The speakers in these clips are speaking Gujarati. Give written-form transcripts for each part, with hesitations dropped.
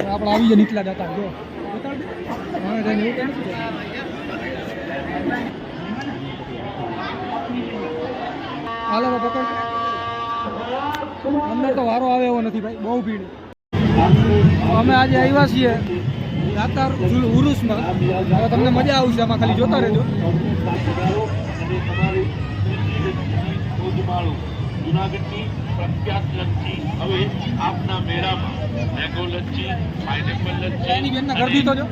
આપણે આવી જાય નીચલા દાતા જો હાલો પકડ અંદર તો વારો આવે એવો નથી ભાઈ, બહુ ભીડ. અમે આજે આવ્યા છીએ દાતાર ઉરુસમાં. હવે તમને મજા આવશે, આમાં ખાલી જોતા રહેજો. જુનાગઢની પ્રખ્યાત લચ્છી હવે આપના મેળામાં મેંગો લચ્છી, પાઇનેપલ લચ્છી,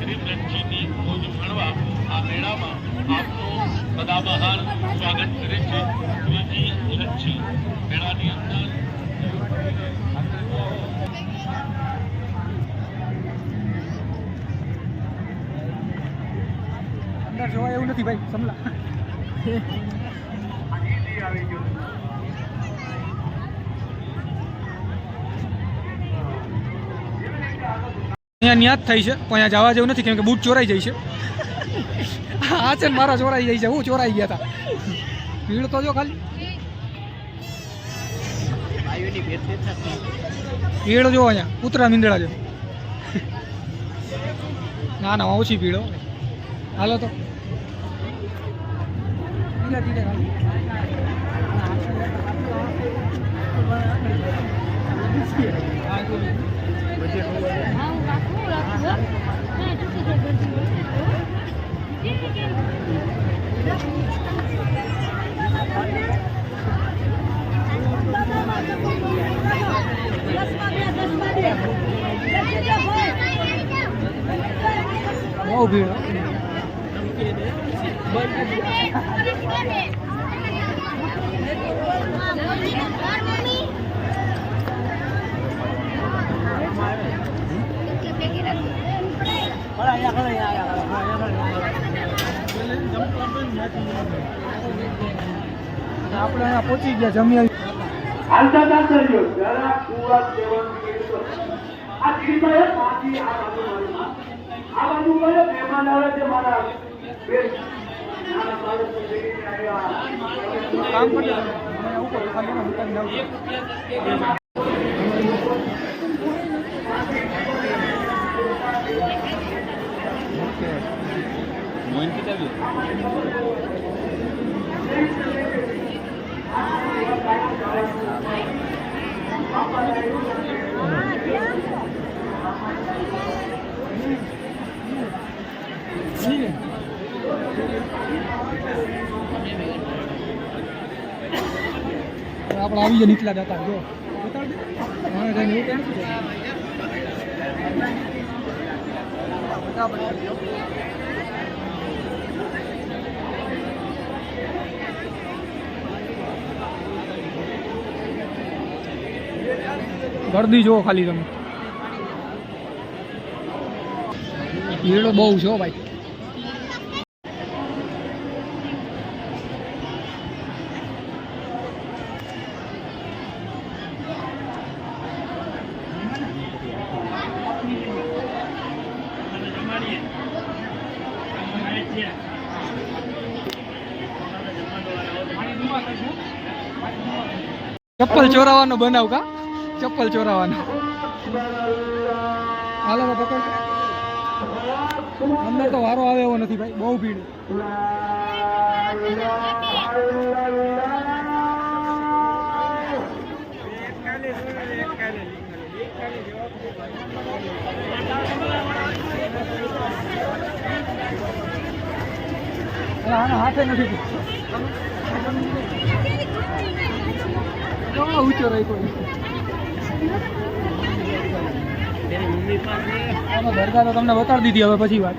ક્રીમ લચ્છીની ખોજ માણવા આ મેળામાં આપનું સદાબહાર સ્વાગત કરે છે. ત્રીજી લચ્છી મેળાની અંદર અંદર જોવા એવું નથી ભાઈ, સમલા. અહીંયા ન્યાજ થાય છે પણ અહીંયા જવા જેવું નથી, કેમ કે બૂટ ચોરાઈ જાય છે. હા છે ને, મારા ચોરાઈ જાય છે, હું ચોરાઈ ગયા હતા. ભીડ તો જો ખાલી ભીડ જો અહીંયા કૂતરા મીંદડા જો. ના ના ઓછી ભીડ હો. હાલો તો ધીરે ધીરે બહુ ભીડ. આપણે પહોંચી ગયા જમી. હાલતા ના કરજો જરા કુવા દેવાનું કીધું. આ દીકરીમાં પાછી આ બાજુ મહેમાન આવે છે મારા બેન નાના બાળકો લઈને આવ્યા. કામ કરજો ઉપર ખાલી દુકાન જાવ. મોઈન કિતાબી આપણે આવી જાય નીચલા દાતા જો. ગરદી જુઓ ખાલી તમે, ભીડ બહુ છે ભાઈ. ચપ્પલ ચોરાવાનો બનાવ કા, ચપ્પલ ચોરાવાનો. હાલો પકડ અંદર તો વારો આવે એવો નથી ભાઈ, બહુ ભીડ. હાથે નથી ઊંચો રાખ્યો. દરગાહ તો તમને બતાડી દીધી, હવે પછી વાત.